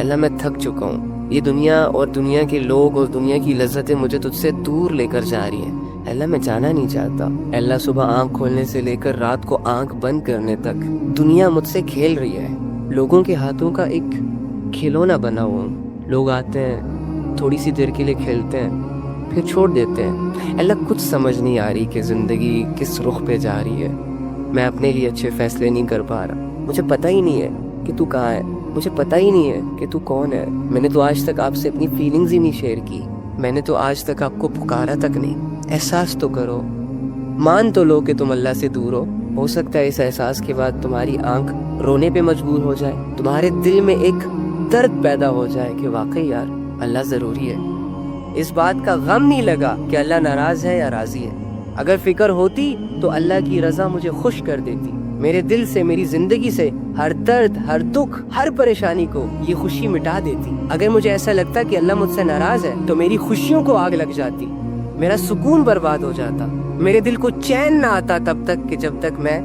اللہ میں تھک چکا ہوں، یہ دنیا اور دنیا کے لوگ اور دنیا کی لذتیں مجھے تجھ سے دور لے کر جا رہی ہیں، اللہ میں جانا نہیں چاہتا۔ اللہ صبح آنکھ کھولنے سے لے کر رات کو آنکھ بند کرنے تک دنیا مجھ سے کھیل رہی ہے، لوگوں کے ہاتھوں کا ایک کھلونا بنا ہوا ہوں۔ لوگ آتے ہیں، تھوڑی سی دیر کے لیے کھیلتے ہیں، پھر چھوڑ دیتے ہیں۔ اللہ کچھ سمجھ نہیں آ رہی کہ زندگی کس رخ پہ جا رہی ہے، میں اپنے لیے اچھے فیصلے نہیں کر پا رہا، مجھے پتہ ہی نہیں ہے کہ تو کہاں ہے، مجھے پتہ ہی نہیں ہے کہ تو کون ہے۔ میں نے تو آج تک آپ سے اپنی فیلنگز ہی نہیں شیئر کی، میں نے تو آج تک آپ کو پکارا تک نہیں۔ احساس تو کرو، مان تو لو کہ تم اللہ سے دور ہو سکتا ہے اس احساس کے بعد تمہاری آنکھ رونے پہ مجبور ہو جائے، تمہارے دل میں ایک درد پیدا ہو جائے کہ واقعی یار اللہ ضروری ہے۔ اس بات کا غم نہیں لگا کہ اللہ ناراض ہے یا راضی ہے، اگر فکر ہوتی تو اللہ کی رضا مجھے خوش کر دیتی، میرے دل سے، میری زندگی سے ہر درد، ہر دکھ، ہر پریشانی کو یہ خوشی مٹا دیتی۔ اگر مجھے ایسا لگتا کہ اللہ مجھ سے ناراض ہے تو میری خوشیوں کو آگ لگ جاتی، میرا سکون برباد ہو جاتا، میرے دل کو چین نہ آتا تب تک کہ جب تک میں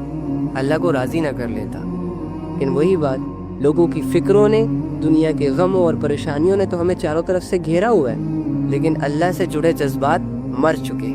اللہ کو راضی نہ کر لیتا۔ لیکن وہی بات، لوگوں کی فکروں نے، دنیا کے غموں اور پریشانیوں نے تو ہمیں چاروں طرف سے گھیرا ہوا ہے، لیکن اللہ سے جڑے جذبات مر چکے۔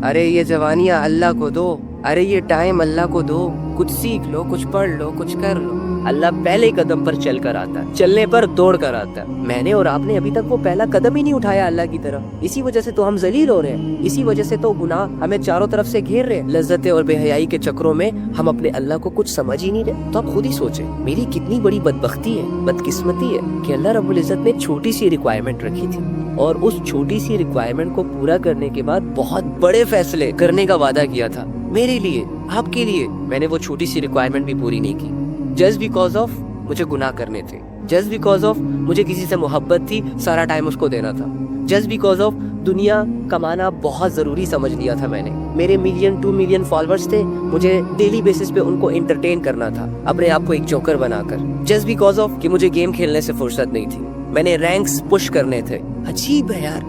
ارے یہ جوانیاں اللہ کو دو، ارے یہ ٹائم اللہ کو دو، کچھ سیکھ لو، کچھ پڑھ لو، کچھ کر لو۔ اللہ پہلے قدم پر چل کر آتا ہے، چلنے پر دوڑ کر آتا ہے۔ میں نے اور آپ نے ابھی تک وہ پہلا قدم ہی نہیں اٹھایا اللہ کی طرف، اسی وجہ سے تو ہم ذلیل ہو رہے ہیں، اسی وجہ سے تو گناہ ہمیں چاروں طرف سے گھیر رہے ہیں۔ لذتیں اور بے حیائی کے چکروں میں ہم اپنے اللہ کو کچھ سمجھ ہی نہیں رہے۔ تو آپ خود ہی سوچیں، میری کتنی بڑی بدبختی ہے، بدقسمتی ہے کہ اللہ رب العزت نے چھوٹی سی ریکوائرمنٹ رکھی تھی، اور اس چھوٹی سی ریکوائرمنٹ کو پورا کرنے کے بعد بہت بڑے فیصلے کرنے کا وعدہ کیا تھا میرے لیے، آپ کے لیے۔ میں نے وہ چھوٹی سی ریکوائرمنٹ بھی پوری نہیں کی، جسٹ بیکاز آف مجھے گناہ کرنے تھے، جسٹ بیکاز آف مجھے کسی سے محبت تھی، سارا ٹائم اس کو دینا تھا، جسٹ بیکاز آف دنیا کمانا بہت ضروری سمجھ لیا تھا میں نے۔ میرے 1 ملین فالوورز تھے، مجھے ڈیلی بیسس پہ ان کو انٹرٹین کرنا تھا اپنے آپ کو ایک جوکر بنا کر، جسٹ بیکاز آف کہ مجھے گیم کھیلنے سے فرصت نہیں تھی، میں نے رینکس پش کرنے تھے۔ عجیب ہے یار،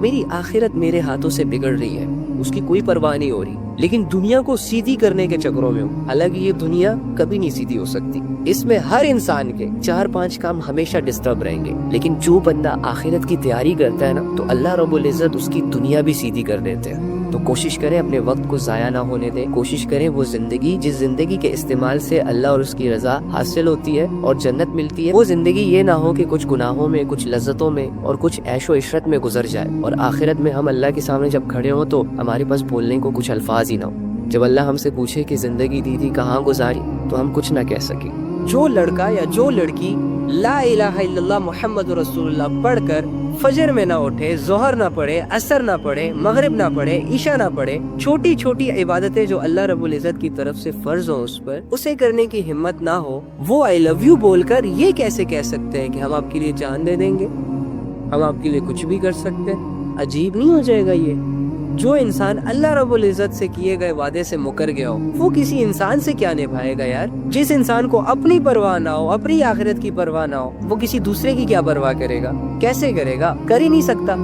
میری آخرت میرے ہاتھوں سے بگڑ رہی ہے، اس کی کوئی پرواہ نہیں ہو رہی، لیکن دنیا کو سیدھی کرنے کے چکروں میں ہوں۔ حالانکہ یہ دنیا کبھی نہیں سیدھی ہو سکتی، اس میں ہر انسان کے 4-5 کام ہمیشہ ڈسٹرب رہیں گے، لیکن جو بندہ آخرت کی تیاری کرتا ہے نا، تو اللہ رب العزت اس کی دنیا بھی سیدھی کر دیتے ہیں۔ تو کوشش کریں اپنے وقت کو ضائع نہ ہونے دیں، کوشش کریں وہ زندگی جس زندگی کے استعمال سے اللہ اور اس کی رضا حاصل ہوتی ہے اور جنت ملتی ہے، وہ زندگی یہ نہ ہو کہ کچھ گناہوں میں، کچھ لذتوں میں اور کچھ عیش و عشرت میں گزر جائے، اور آخرت میں ہم اللہ کے سامنے جب کھڑے ہوں تو ہمارے پاس بولنے کو کچھ الفاظ ہی نہ ہو۔ جب اللہ ہم سے پوچھے کہ زندگی دیدی کہاں گزاری، تو ہم کچھ نہ کہہ سکیں۔ جو لڑکا یا جو لڑکی لا الہ الا اللہ محمد رسول اللہ پڑھ کر فجر میں نہ اٹھے، ظہر نہ پڑھے، عصر نہ پڑھے، مغرب نہ پڑھے، عشاء نہ پڑھے، چھوٹی چھوٹی عبادتیں جو اللہ رب العزت کی طرف سے فرض ہوں اس پر، اسے کرنے کی ہمت نہ ہو، وہ آئی لو یو بول کر یہ کیسے کہہ سکتے ہیں کہ ہم آپ کے لیے جان دے دیں گے، ہم آپ کے لیے کچھ بھی کر سکتے ہیں؟ عجیب نہیں ہو جائے گا یہ؟ جو انسان اللہ رب العزت سے کیے گئے وعدے سے مکر گیا ہو، وہ کسی انسان سے کیا نبھائے گا یار؟ جس انسان کو اپنی پرواہ نہ ہو، اپنی آخرت کی پرواہ نہ ہو، وہ کسی دوسرے کی کیا پرواہ کرے گا؟ کیسے کرے گا؟ کر ہی نہیں سکتا۔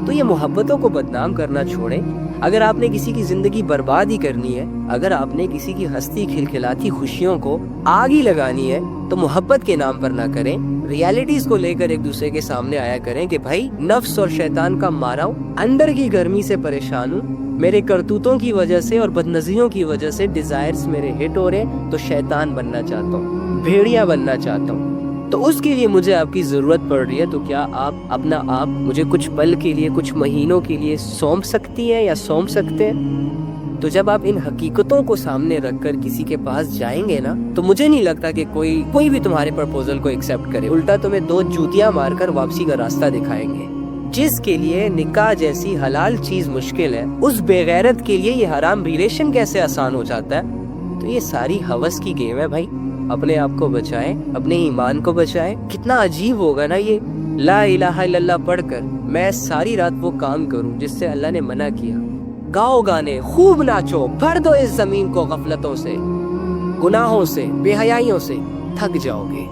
تو یہ محبتوں کو بدنام کرنا چھوڑیں۔ اگر آپ نے کسی کی زندگی برباد ہی کرنی ہے، اگر آپ نے کسی کی ہستی کھلکھلاتی خوشیوں کو آگ ہی لگانی ہے، تو محبت کے نام پر نہ کریں، ریالٹیز کو لے کر ایک دوسرے کے سامنے آیا کریں کہ بھائی نفس اور شیطان کا مارا ہوں، اندر کی گرمی سے پریشان ہوں، میرے کرتوتوں کی وجہ سے اور بدنظریوں کی وجہ سے ڈیزائرز میرے ہٹ ہو رہے ہیں، تو شیطان بننا چاہتا ہوں، بھیڑیا بننا چاہتا ہوں، تو اس کے لیے مجھے آپ کی ضرورت پڑ رہی ہے۔ تو کیا آپ اپنا آپ مجھے کچھ پل کے لیے، کچھ مہینوں کے لیے سونپ سکتی ہیں یا سونپ سکتے ہیں؟ تو جب آپ ان حقیقتوں کو سامنے رکھ کر کسی کے پاس جائیں گے نا، تو مجھے نہیں لگتا کہ کوئی بھی تمہارے پرپوزل کو ایکسیپٹ کرے، الٹا تمہیں 2 جوتیاں مار کر واپسی کا راستہ دکھائیں گے۔ جس کے لیے نکاح جیسی حلال چیز مشکل ہے، اس بے غیرت کے لیے یہ حرام ریلیشن کیسے آسان ہو جاتا ہے؟ تو یہ ساری ہوس کی گیم ہے بھائی۔ اپنے آپ کو بچائیں، اپنے ایمان کو بچائیں۔ کتنا عجیب ہوگا نا یہ، لا الہ الا اللہ پڑھ کر میں ساری رات وہ کام کروں جس سے اللہ نے منع کیا، گاؤ گانے، خوب ناچو، بھر دو اس زمین کو غفلتوں سے، گناہوں سے، بے حیائیوں سے، تھک جاؤ گے،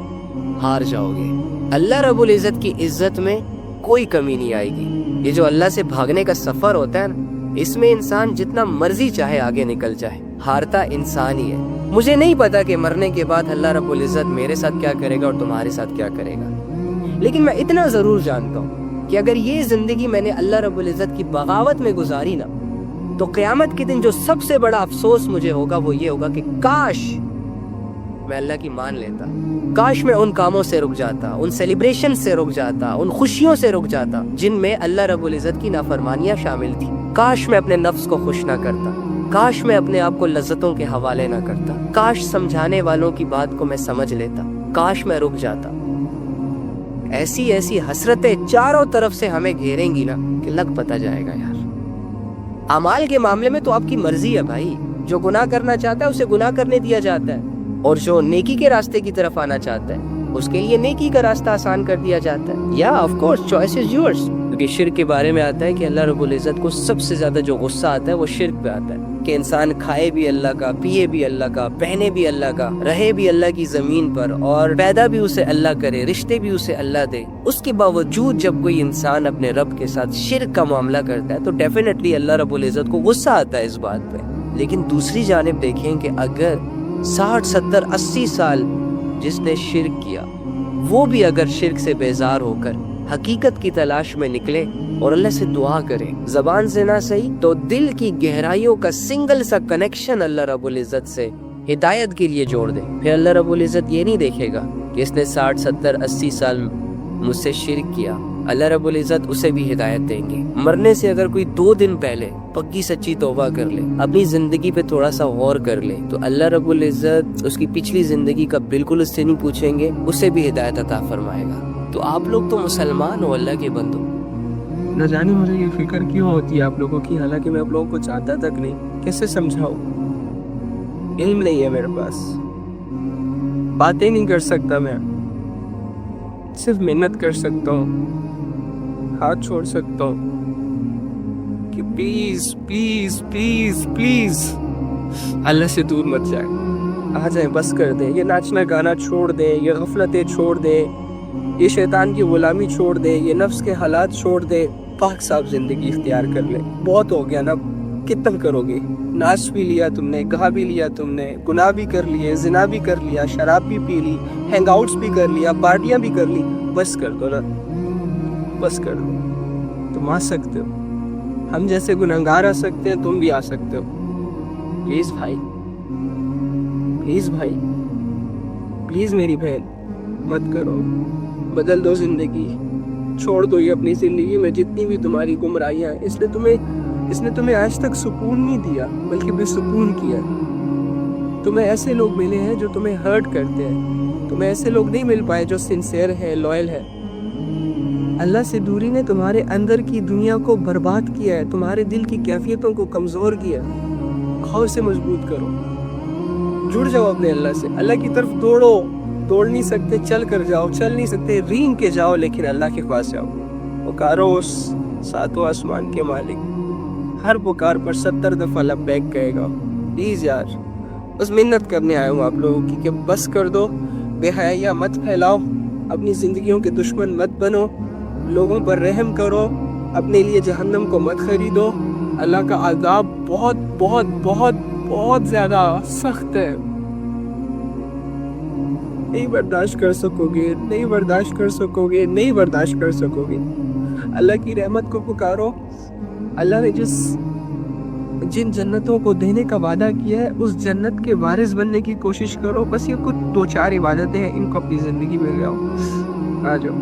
ہار جاؤ گے۔ اللہ رب العزت کی عزت میں کوئی کمی نہیں آئے گی۔ یہ جو اللہ سے بھاگنے کا سفر ہوتا ہے نا، اس میں انسان جتنا مرضی چاہے آگے نکل جائے، ہارتا انسان ہی ہے۔ مجھے نہیں پتا کہ مرنے کے بعد اللہ رب العزت میرے ساتھ کیا کرے گا اور تمہارے ساتھ کیا کرے گا، لیکن میں اتنا ضرور جانتا ہوں کہ اگر یہ زندگی میں نے اللہ رب العزت کی بغاوت میں گزاری نا، تو قیامت کے دن جو سب سے بڑا افسوس مجھے ہوگا وہ یہ ہوگا کہ کاش میں اللہ کی مان لیتا، کاش میں ان کاموں سے رک جاتا، ان سیلیبریشن سے رک جاتا، ان خوشیوں سے رک جاتا جن میں اللہ رب العزت کی نافرمانیاں شامل تھی۔ کاش میں اپنے نفس کو خوش نہ کرتا، کاش میں اپنے آپ کو لذتوں کے حوالے نہ کرتا، کاش سمجھانے والوں کی بات کو میں سمجھ لیتا، کاش میں رک جاتا۔ ایسی ایسی حسرتیں چاروں طرف سے ہمیں گھیریں گی نا کہ لگ پتہ جائے گا یار۔ اعمال کے معاملے میں تو آپ کی مرضی ہے بھائی، جو گناہ کرنا چاہتا ہے اسے گناہ کرنے دیا جاتا ہے، اور جو نیکی کے راستے کی طرف آنا چاہتا ہے اس کے لیے نیکی کا راستہ آسان کر دیا جاتا ہے۔ یا of course choice is yours, کیونکہ شرک کے بارے میں آتا ہے کہ اللہ رب العزت کو سب سے زیادہ جو غصہ آتا ہے وہ شرک پہ آتا ہے، کہ انسان کھائے بھی اللہ کا، پیے بھی اللہ کا، پہنے بھی اللہ کا، رہے بھی اللہ کی زمین پر، اور پیدا بھی اسے اللہ کرے، رشتے بھی اسے اللہ دے، اس کے باوجود جب کوئی انسان اپنے رب کے ساتھ شرک کا معاملہ کرتا ہے تو ڈیفینیٹلی اللہ رب العزت کو غصہ آتا ہے اس بات پہ۔ لیکن دوسری جانب دیکھیں کہ اگر 60 70 80 سال جس نے شرک کیا، وہ بھی اگر شرک سے بیزار ہو کر حقیقت کی تلاش میں نکلے اور اللہ سے دعا کرے، زبان سے نہ صحیح تو دل کی گہرائیوں کا سنگل سا کنیکشن اللہ رب العزت سے ہدایت کے لیے جوڑ دے، پھر اللہ رب العزت یہ نہیں دیکھے گا کہ اس نے 60 70 80 سال مجھ سے شرک کیا، اللہ رب العزت اسے بھی ہدایت دیں گے۔ مرنے سے اگر کوئی 2 دن پہلے پکی سچی توبہ کر لے، اپنی زندگی پہ تھوڑا سا غور کر لے، تو اللہ رب العزت اس کی پچھلی زندگی کا بالکل اس سے نہیں پوچھیں گے، اسے بھی ہدایت عطا فرمائے گا۔ تو آپ لوگ تو مسلمان ہو اللہ کے بندو، نہ جانے مجھے یہ فکر کیوں ہوتی ہے آپ لوگوں کی، حالانکہ میں آپ لوگوں کو چاہتا تک نہیں۔ کیسے سمجھاؤں، علم نہیں ہے میرے پاس، باتیں نہیں کر سکتا، میں صرف محنت کر سکتا ہوں، ہاتھ چھوڑ سکتا ہوں کہ پلیز پلیز پلیز پلیز اللہ سے دور مت جائیں، آ جائیں، بس کر دیں، یہ ناچنا گانا چھوڑ دیں، یہ غفلتیں چھوڑ دیں، یہ شیطان کی غلامی چھوڑ دیں، یہ نفس کے حالات چھوڑ دیں، پاک صاف زندگی اختیار کر لیں۔ بہت ہو گیا نا، کتنا کرو گے؟ ناچ بھی لیا تم نے، گا بھی لیا تم نے، گناہ بھی کر لیے، زنا بھی کر لیا، شراب بھی پی لی، ہینگ آؤٹس بھی کر لیا، پارٹیاں بھی کر لی، بس کر دو نا، بس کر دو۔ تم آ سکتے ہو، ہم جیسے گنہگار آ سکتے ہیں، تم بھی آ سکتے ہو۔ پلیز بھائی، پلیز بھائی، پلیز میری بہن، مت کرو، بدل دو زندگی، چھوڑ دو یہ اپنی زندگی میں جتنی بھی تمہاری گمراہیاں ہیں۔ اس نے تمہیں آج تک سکون نہیں دیا بلکہ بے سکون کیا۔ تمہیں ایسے لوگ ملے ہیں جو تمہیں ہرٹ کرتے ہیں، تمہیں ایسے لوگ نہیں مل پائے جو سنسیئر ہے، لوئل ہے۔ اللہ سے دوری نے تمہارے اندر کی دنیا کو برباد کیا ہے، تمہارے دل کی کیفیتوں کو کمزور کیا۔ کھاؤ سے مضبوط کرو، جڑ جاؤ اپنے اللہ سے، اللہ کی طرف دوڑو، دوڑ نہیں سکتے چل کر جاؤ، چل نہیں سکتے رینگ کے جاؤ، لیکن اللہ کے پاس جاؤ، پکارو اس 7 آسمان کے مالک، ہر پکار پر 70 دفعہ لبیک کہے گا۔ پلیز یار، بس محنت کرنے آیا ہوں آپ لوگوں کی کہ بس کر دو، بے حیاء مت پھیلاؤ، اپنی زندگیوں کے دشمن مت بنو، لوگوں پر رحم کرو، اپنے لیے جہنم کو مت خریدو۔ اللہ کا عذاب بہت بہت بہت بہت زیادہ سخت ہے، نہیں برداشت کر سکو گے، نہیں برداشت کر سکو گے، نہیں برداشت کر سکو گے۔ اللہ کی رحمت کو پکارو، اللہ نے جن جنتوں کو دینے کا وعدہ کیا ہے اس جنت کے وارث بننے کی کوشش کرو۔ بس یہ کچھ 2-4 عبادتیں ہیں، ان کو اپنی زندگی میں لے آؤ، آ جاؤ۔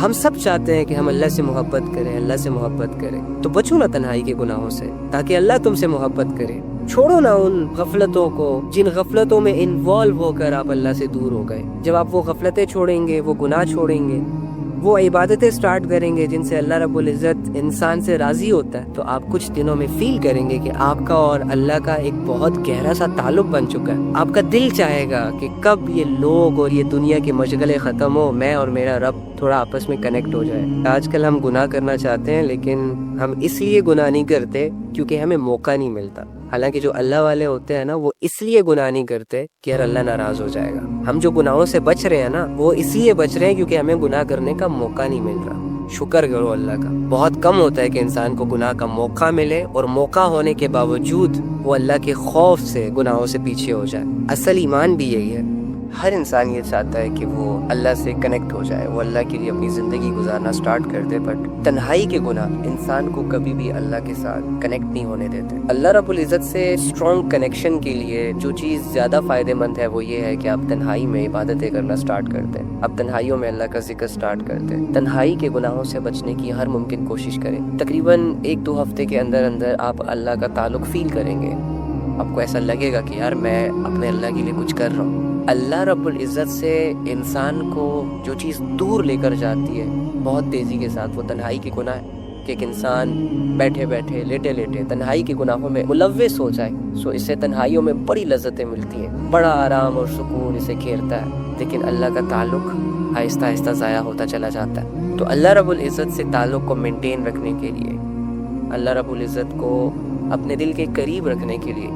ہم سب چاہتے ہیں کہ ہم اللہ سے محبت کریں، اللہ سے محبت کریں، تو بچو نا تنہائی کے گناہوں سے تاکہ اللہ تم سے محبت کرے۔ چھوڑو نا ان غفلتوں کو جن غفلتوں میں انوالو ہو کر آپ اللہ سے دور ہو گئے۔ جب آپ وہ غفلتیں چھوڑیں گے، وہ گناہ چھوڑیں گے، وہ عبادتیں سٹارٹ کریں گے جن سے اللہ رب العزت انسان سے راضی ہوتا ہے، تو آپ کچھ دنوں میں فیل کریں گے کہ آپ کا اور اللہ کا ایک بہت گہرا سا تعلق بن چکا ہے۔ آپ کا دل چاہے گا کہ کب یہ لوگ اور یہ دنیا کے مشغلے ختم ہو، میں اور میرا رب تھوڑا آپس میں کنیکٹ ہو جائے۔ آج کل ہم گناہ کرنا چاہتے ہیں لیکن ہم اس لیے گناہ نہیں کرتے کیونکہ ہمیں موقع نہیں ملتا، حالانکہ جو اللہ والے ہوتے ہیں نا وہ اس لیے گناہ نہیں کرتے کہ یار اللہ ناراض ہو جائے گا۔ ہم جو گناہوں سے بچ رہے ہیں نا وہ اس لیے بچ رہے ہیں کیونکہ ہمیں گناہ کرنے کا موقع نہیں مل رہا۔ شکر کرو اللہ کا، بہت کم ہوتا ہے کہ انسان کو گناہ کا موقع ملے اور موقع ہونے کے باوجود وہ اللہ کے خوف سے گناہوں سے پیچھے ہو جائے۔ اصل ایمان بھی یہی ہے، ہر انسان یہ چاہتا ہے کہ وہ اللہ سے کنیکٹ ہو جائے، وہ اللہ کے لیے اپنی زندگی گزارنا سٹارٹ کر دے، بٹ تنہائی کے گناہ انسان کو کبھی بھی اللہ کے ساتھ کنیکٹ نہیں ہونے دیتے۔ اللہ رب العزت سے اسٹرانگ کنیکشن کے لیے جو چیز زیادہ فائدہ مند ہے وہ یہ ہے کہ آپ تنہائی میں عبادتیں کرنا سٹارٹ کرتے ہیں، آپ تنہائیوں میں اللہ کا ذکر سٹارٹ کرتے ہیں، تنہائی کے گناہوں سے بچنے کی ہر ممکن کوشش کریں۔ تقریباً 1-2 ہفتے کے اندر آپ اللہ کا تعلق فیل کریں گے، آپ کو ایسا لگے گا کہ یار میں اپنے اللہ کے لیے کچھ کر رہا ہوں۔ اللہ رب العزت سے انسان کو جو چیز دور لے کر جاتی ہے بہت تیزی کے ساتھ، وہ تنہائی کے گناہ ہے کہ ایک انسان بیٹھے بیٹھے لیٹے تنہائی کے گناہوں میں ملوث ہو جائے، سو اس سے تنہائیوں میں بڑی لذتیں ملتی ہیں، بڑا آرام اور سکون اسے گھیرتا ہے، لیکن اللہ کا تعلق آہستہ آہستہ ضائع ہوتا چلا جاتا ہے۔ تو اللہ رب العزت سے تعلق کو مینٹین رکھنے کے لیے، اللہ رب العزت کو اپنے دل کے قریب رکھنے کے لیے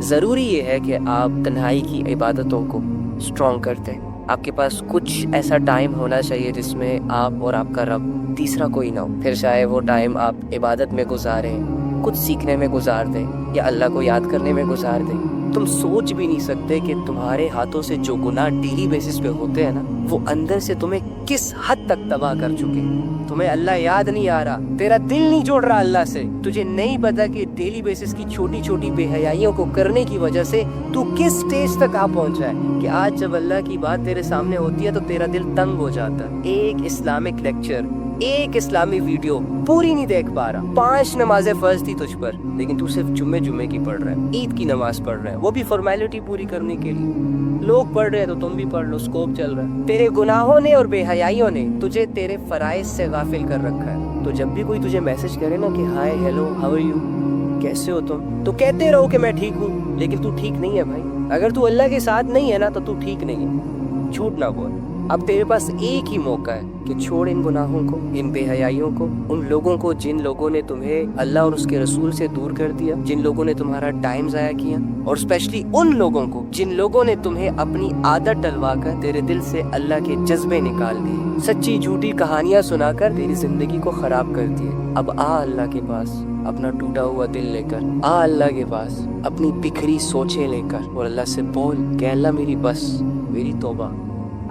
ضروری یہ ہے کہ آپ تنہائی کی عبادتوں کو اسٹرانگ کرتے ہیں۔ آپ کے پاس کچھ ایسا ٹائم ہونا چاہیے جس میں آپ اور آپ کا رب، تیسرا کوئی نہ ہو، پھر چاہے وہ ٹائم آپ عبادت میں گزاریں، کچھ سیکھنے میں گزار دیں یا اللہ کو یاد کرنے میں گزار دیں۔ تم سوچ بھی نہیں سکتے کہ تمہارے ہاتھوں سے جو گناہ ڈیلی بیسس پہ ہوتے ہیں نا، وہ اندر سے تمہیں کس حد تک تباہ کر چکے۔ تمہیں اللہ یاد نہیں آ رہا، تیرا دل نہیں جوڑ رہا اللہ سے، تجھے نہیں پتا کہ ڈیلی بیسس کی چھوٹی چھوٹی بے حیائیوں کو کرنے کی وجہ سے تو کس سٹیج تک آ پہنچا ہے کہ آج جب اللہ کی بات تیرے سامنے ہوتی ہے تو تیرا دل تنگ ہو جاتا ہے۔ ایک اسلامک لیکچر، ایک اسلامی ویڈیو پوری نہیں دیکھ پا رہا، 5 نمازیں فرض تھی تجھ پر لیکن تو صرف جمعے کی پڑھ رہا ہے، عید کی نماز پڑھ رہا ہے، وہ بھی فارمیلٹی پوری کرنے کے لیے۔ لوگ پڑھ رہے ہیں تو تم بھی پڑھ لو، اسکوپ چل رہا ہے۔ تیرے گناہوں نے اور بے حیائیوں نے تجھے تیرے فرائض سے غافل کر رکھا ہے۔ تو جب بھی کوئی تجھے میسج کرے نا کہ hi hello how are you, کیسے ہو تم، تو کہتے رہو کہ میں ٹھیک ہوں، لیکن تو ٹھیک نہیں ہے بھائی۔ اگر تو اللہ کے ساتھ نہیں ہے نا تو ٹھیک نہیں ہے، جھوٹ نہ بول۔ اب تیرے پاس ایک ہی موقع ہے کہ چھوڑ ان گناہوں کو، ان بے حیائیوں کو، ان لوگوں کو جن لوگوں نے تمہیں اللہ اور اس کے رسول سے دور کر دیا، جن لوگوں نے تمہارا ٹائم ضائع کیا، اور اسپیشلی ان لوگوں کو جن لوگوں نے تمہیں اپنی عادت ڈلوا کر تیرے دل سے اللہ کے جذبے نکال دیے، سچی جھوٹی کہانیاں سنا کر تیری زندگی کو خراب کر دیے۔ اب آ اللہ کے پاس اپنا ٹوٹا ہوا دل لے کر، آ اللہ کے پاس اپنی بکھری سوچیں لے کر، اور اللہ سے بول کہ اللہ میری بس، میری توبہ۔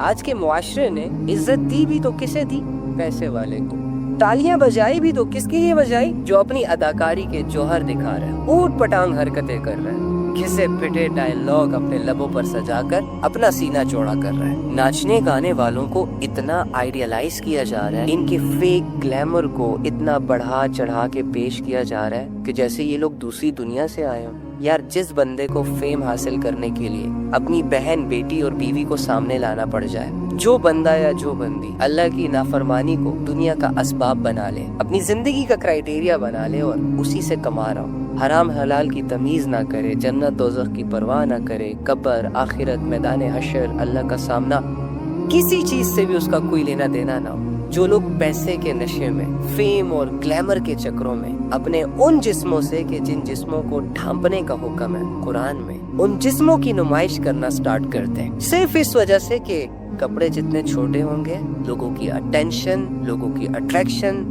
آج کے معاشرے نے عزت دی بھی تو کسے دی؟ پیسے والے کو۔ تالیاں بجائی بھی تو کس کے لیے بجائی؟ جو اپنی اداکاری کے جوہر دکھا رہا ہے، اوٹ پٹانگ حرکتیں کر رہا ہے، گھسے پٹے ڈائلاگ اپنے لبوں پر سجا کر اپنا سینہ چوڑا کر رہا ہے۔ ناچنے گانے والوں کو اتنا آئیڈیالائز کیا جا رہا ہے، ان کے فیک گلیمر کو اتنا بڑھا چڑھا کے پیش کیا جا رہا ہے کہ جیسے یہ لوگ دوسری دنیا سے آئے ہوں۔ یار جس بندے کو فیم حاصل کرنے کے لیے اپنی بہن، بیٹی اور بیوی کو سامنے لانا پڑ جائے، جو بندہ یا جو بندی اللہ کی نافرمانی کو دنیا کا اسباب بنا لے، اپنی زندگی کا کرائیٹیریا بنا لے اور اسی سے کما رہا ہوں، حرام حلال کی تمیز نہ کرے، جنت دوزخ کی پرواہ نہ کرے، قبر، آخرت، میدان حشر، اللہ کا سامنا، کسی چیز سے بھی اس کا کوئی لینا دینا نہ ہو۔ جو لوگ پیسے کے نشے میں، فیم اور گلیمر کے چکروں میں اپنے ان جسموں سے کہ جن جسموں کو ڈھانپنے کا حکم ہے قرآن میں، ان جسموں کی نمائش کرنا سٹارٹ کرتے ہیں، صرف اس وجہ سے کہ کپڑے جتنے چھوٹے ہوں گے، لوگوں کی اٹینشن، لوگوں کی اٹریکشن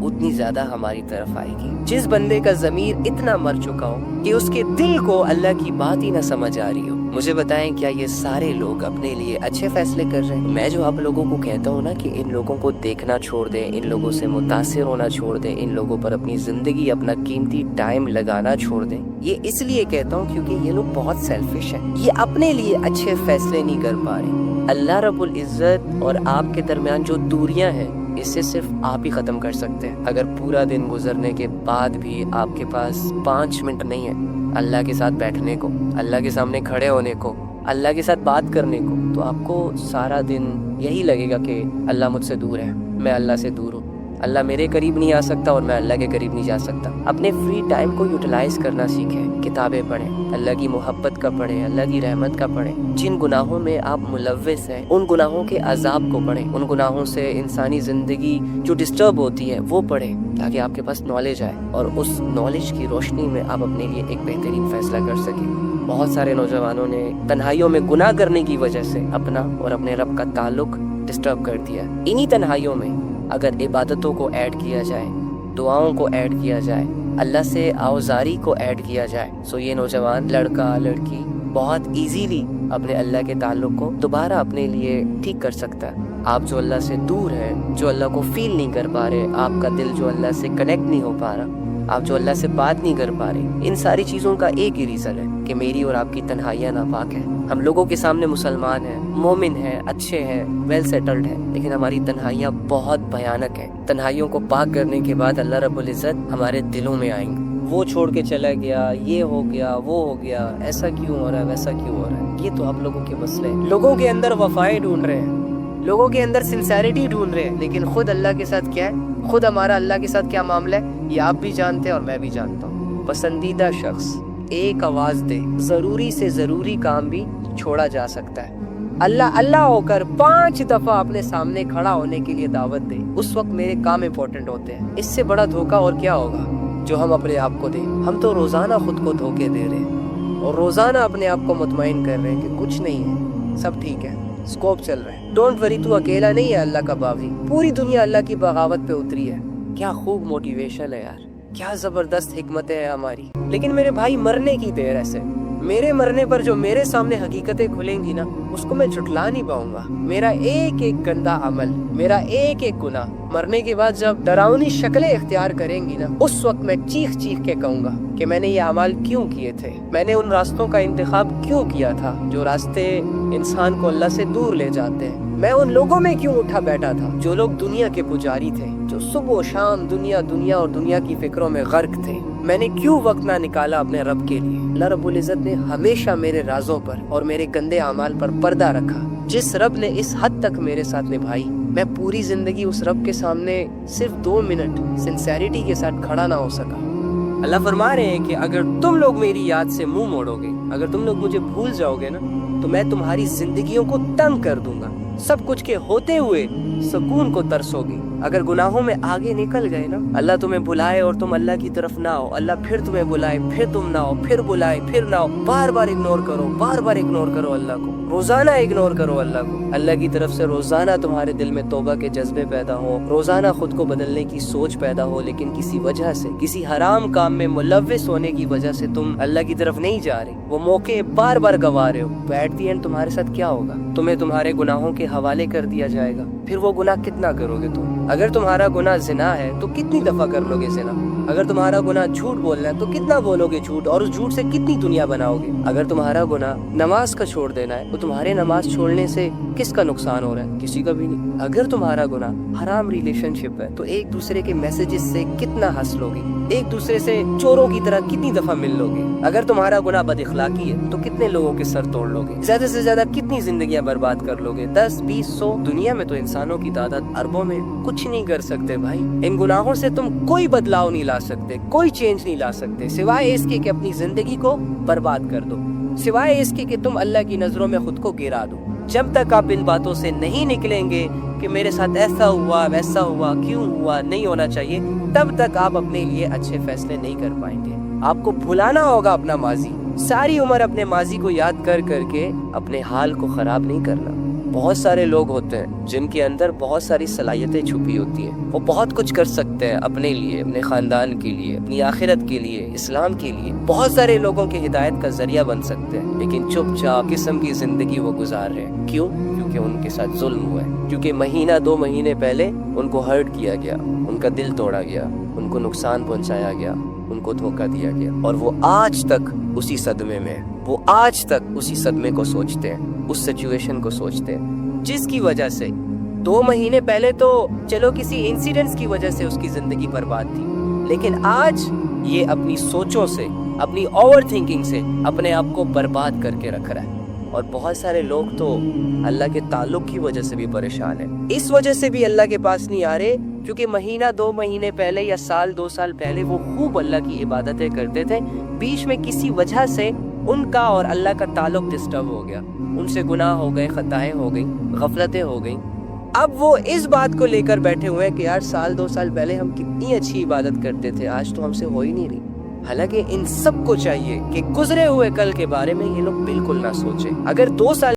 اتنی زیادہ ہماری طرف آئے گی۔ جس بندے کا ضمیر اتنا مر چکا ہو کہ اس کے دل کو اللہ کی بات ہی نہ سمجھ آ رہی ہو، مجھے بتائیں کیا یہ سارے لوگ اپنے لیے اچھے فیصلے کر رہے ہیں؟ میں جو آپ لوگوں کو کہتا ہوں نا کہ ان لوگوں کو دیکھنا چھوڑ دیں، ان لوگوں سے متاثر ہونا چھوڑ دیں، ان لوگوں پر اپنی زندگی، اپنا قیمتی ٹائم لگانا چھوڑ دیں، یہ اس لیے کہتا ہوں کیونکہ یہ لوگ بہت سیلفش ہیں، یہ اپنے لیے اچھے فیصلے نہیں کر پا رہے۔ اللہ رب العزت اور آپ کے درمیان جو دوریاں ہیں، اسے صرف آپ ہی ختم کر سکتے ہیں۔ اگر پورا دن گزرنے کے بعد بھی آپ کے پاس 5 منٹ نہیں ہے اللہ کے ساتھ بیٹھنے کو، اللہ کے سامنے کھڑے ہونے کو، اللہ کے ساتھ بات کرنے کو، تو آپ کو سارا دن یہی لگے گا کہ اللہ مجھ سے دور ہے، میں اللہ سے دور ہوں، اللہ میرے قریب نہیں آ سکتا اور میں اللہ کے قریب نہیں جا سکتا۔ اپنے فری ٹائم کو یوٹیلائز کرنا سیکھیں، کتابیں پڑھیں، اللہ کی محبت کا پڑھیں، اللہ کی رحمت کا پڑھیں، جن گناہوں میں آپ ملوث ہیں ان گناہوں کے عذاب کو پڑھیں، ان گناہوں سے انسانی زندگی جو ڈسٹرب ہوتی ہے وہ پڑھیں، تاکہ آپ کے پاس نالج آئے اور اس نالج کی روشنی میں آپ اپنے لیے ایک بہترین فیصلہ کر سکیں۔ بہت سارے نوجوانوں نے تنہائیوں میں گناہ کرنے کی وجہ سے اپنا اور اپنے رب کا تعلق ڈسٹرب کر دیا۔ انہی تنہائیوں میں اگر عبادتوں کو ایڈ کیا جائے، دعاؤں کو ایڈ کیا جائے، اللہ سے آوزاری کو ایڈ کیا جائے، سو یہ نوجوان لڑکا لڑکی بہت ایزیلی اپنے اللہ کے تعلق کو دوبارہ اپنے لیے ٹھیک کر سکتا ہے۔ آپ جو اللہ سے دور ہیں، جو اللہ کو فیل نہیں کر پا رہے، آپ کا دل جو اللہ سے کنیکٹ نہیں ہو پا رہا، آپ جو اللہ سے بات نہیں کر پا رہے، ان ساری چیزوں کا ایک ہی ریزن ہے کہ میری اور آپ کی تنہائیاں ناپاک ہیں۔ ہم لوگوں کے سامنے مسلمان ہیں، مومن ہیں، اچھے ہیں، ویل سیٹلڈ ہیں، لیکن ہماری تنہائیاں بہت بھیانک ہیں۔ تنہائیوں کو پاک کرنے کے بعد اللہ رب العزت ہمارے دلوں میں آئیں گے۔ وہ چھوڑ کے چلا گیا، یہ ہو گیا، وہ ہو گیا، ایسا کیوں ہو رہا ہے، ویسا کیوں ہو رہا ہے، یہ تو آپ لوگوں کے مسئلے ہیں۔ لوگوں کے اندر وفائیں ڈھونڈ رہے ہیں، لوگوں کے اندر سنسیریٹی ڈھونڈ رہے ہیں، لیکن خود اللہ کے ساتھ کیا ہے، خود ہمارا اللہ کے ساتھ کیا معاملہ ہے، یہ آپ بھی جانتے ہیں اور میں بھی جانتا ہوں۔ پسندیدہ شخص ایک آواز دے، ضروری سے ضروری کام بھی چھوڑا جا سکتا ہے۔ اللہ اللہ ہو کر 5 دفعہ اپنے سامنے کھڑا ہونے کے لیے دعوت دے، اس وقت میرے کام امپورٹنٹ ہوتے ہیں۔ اس سے بڑا دھوکہ اور کیا ہوگا جو ہم اپنے آپ کو دیں؟ ہم تو روزانہ خود کو دھوکے دے رہے ہیں اور روزانہ اپنے آپ کو مطمئن کر رہے ہیں کہ کچھ نہیں ہے، سب ٹھیک ہے، اسکوپ چل رہا ہے۔ ڈونٹ وری، تو اکیلا نہیں ہے اللہ کا باغی، پوری دنیا اللہ کی بغاوت پہ اتری ہے۔ کیا خوب موٹیویشن ہے یار، کیا زبردست حکمتیں ہیں ہماری۔ لیکن میرے بھائی، مرنے کی دیر ایسے، میرے مرنے پر جو میرے سامنے حقیقتیں کھلیں گی نا، اس کو میں جھٹلا نہیں پاؤں گا۔ میرا ایک ایک گندا عمل، میرا ایک ایک گناہ مرنے کے بعد جب ڈراؤنی شکلیں اختیار کریں گی نا، اس وقت میں چیخ چیخ کے کہوں گا کہ میں نے یہ اعمال کیوں کیے تھے، میں نے ان راستوں کا انتخاب کیوں کیا تھا جو راستے انسان کو اللہ سے دور لے جاتے ہیں، میں ان لوگوں میں کیوں اٹھا بیٹھا تھا جو لوگ دنیا کے پجاری تھے، جو صبح و شام دنیا دنیا اور دنیا کی فکروں میں غرق تھے، میں نے کیوں وقت نہ نکالا اپنے رب کے لیے۔ اللہ رب العزت نے ہمیشہ میرے رازوں پر اور میرے گندے اعمال پر پردہ رکھا۔ جس رب نے اس حد تک میرے ساتھ نبھائی، میں پوری زندگی اس رب کے سامنے صرف 2 منٹ سنسیریٹی کے ساتھ کھڑا نہ ہو سکا۔ اللہ فرما رہے ہیں کہ اگر تم لوگ میری یاد سے منہ موڑو گے، اگر تم لوگ مجھے بھول جاؤ گے نا، تو میں تمہاری زندگیوں کو تنگ کر دوں گا، سب کچھ کے ہوتے ہوئے سکون کو ترسو گی۔ اگر گناہوں میں آگے نکل گئے نا، اللہ تمہیں بلائے اور تم اللہ کی طرف نہ آؤ، اللہ پھر تمہیں بلائے، پھر تم نہ آؤ، پھر بلائے، پھر نہ آؤ، بار بار اگنور کرو، بار بار اگنور کرو اللہ کو، روزانہ اگنور کرو اللہ کو۔ اللہ کی طرف سے روزانہ تمہارے دل میں توبہ کے جذبے پیدا ہو، روزانہ خود کو بدلنے کی سوچ پیدا ہو، لیکن کسی وجہ سے، کسی حرام کام میں ملوث ہونے کی وجہ سے تم اللہ کی طرف نہیں جا رہے، وہ موقع بار بار گوا رہے ہو، ایٹ دی اینڈ تمہارے ساتھ کیا ہوگا؟ تمہیں تمہارے گناہوں کے حوالے کر دیا جائے گا۔ پھر وہ گناہ کتنا کرو گے تم؟ اگر تمہارا گناہ زنا ہے تو کتنی دفعہ کر لو گے زنا؟ اگر تمہارا گناہ جھوٹ بولنا ہے تو کتنا بولو گے جھوٹ، اور اس جھوٹ سے کتنی دنیا بناؤ گے؟ اگر تمہارا گناہ نماز کا چھوڑ دینا ہے تو تمہارے نماز چھوڑنے سے کس کا نقصان ہو رہا ہے؟ کسی کا بھی نہیں۔ اگر تمہارا گناہ حرام ریلیشن شپ ہے تو ایک دوسرے کے میسیجز سے کتنا ہنس لو گے، ایک دوسرے سے چوروں کی طرح کتنی دفعہ مل لو گے؟ اگر تمہارا گناہ بد اخلاقی ہے تو کتنے لوگوں کے سر توڑ لو گے؟ زیادہ سے زیادہ کتنی زندگیاں برباد کر لو گے؟ 10 20 100؟ دنیا میں تو انسانوں کی تعداد اربوں میں، کچھ نہیں کر سکتے بھائی۔ ان گناہوں سے تم کوئی بدلاؤ نہیں لا سکتے، کوئی چینج نہیں لا سکتے، سوائے اس کے کہ اپنی زندگی کو برباد کر دو، سوائے اس کے کہ تم اللہ کی نظروں میں خود کو گرا دو۔ جب تک آپ ان باتوں سے نہیں نکلیں گے کہ میرے ساتھ ایسا ہوا، ویسا ہوا، کیوں ہوا، نہیں ہونا چاہیے، تب تک آپ اپنے لیے اچھے فیصلے نہیں کر پائیں گے۔ آپ کو بھلانا ہوگا اپنا ماضی، ساری عمر اپنے ماضی کو یاد کر کر کے اپنے حال کو خراب نہیں کرنا۔ بہت سارے لوگ ہوتے ہیں جن کے اندر بہت ساری صلاحیتیں چھپی ہوتی ہیں، وہ بہت کچھ کر سکتے ہیں اپنے لیے، اپنے خاندان کے لیے، اپنی آخرت کے لیے، اسلام کے لیے، بہت سارے لوگوں کی ہدایت کا ذریعہ بن سکتے ہیں، لیکن چپ چاپ قسم کی زندگی وہ گزار رہے ہیں۔ کیوں؟ کیونکہ ان کے ساتھ ظلم ہوا ہے، کیونکہ مہینہ 2 مہینے پہلے ان کو ہرٹ کیا گیا، ان کا دل توڑا گیا، ان کو نقصان پہنچایا گیا، ان کو دھوکہ دیا گیا، اور وہ آج تک اسی صدمے میں، وہ آج تک اسی صدمے کو سوچتے ہیں، اس سچویشن کو سوچتے ہیں جس کی وجہ سے 2 مہینے پہلے تو چلو کسی انسیڈنٹس کی وجہ سے اس کی زندگی برباد تھی، لیکن آج یہ اپنی سوچوں سے، اپنی اوور تھنکنگ سے اپنے آپ کو برباد کر کے رکھ رہا ہے۔ اور بہت سارے لوگ تو اللہ کے تعلق کی وجہ سے بھی پریشان ہیں، اس وجہ سے بھی اللہ کے پاس نہیں آ رہے کیونکہ مہینہ 2 مہینے پہلے یا سال 2 سال پہلے وہ خوب اللہ کی عبادتیں کرتے تھے، بیچ میں کسی وجہ سے ان کا اور اللہ کا تعلق ڈسٹرب ہو گیا، ان سے گناہ ہو گئے، خطائیں ہو گئیں، غفلتیں ہو گئیں۔ اب وہ اس بات کو لے کر بیٹھے ہوئے ہیں کہ یار سال 2 سال پہلے ہم کتنی اچھی عبادت کرتے تھے، آج تو ہم سے ہو ہی نہیں رہی۔ حالانکہ ان سب کو چاہیے کہ گزرے ہوئے کل کے بارے میں یہ لوگ بالکل نہ سوچیں۔ اگر 2 سال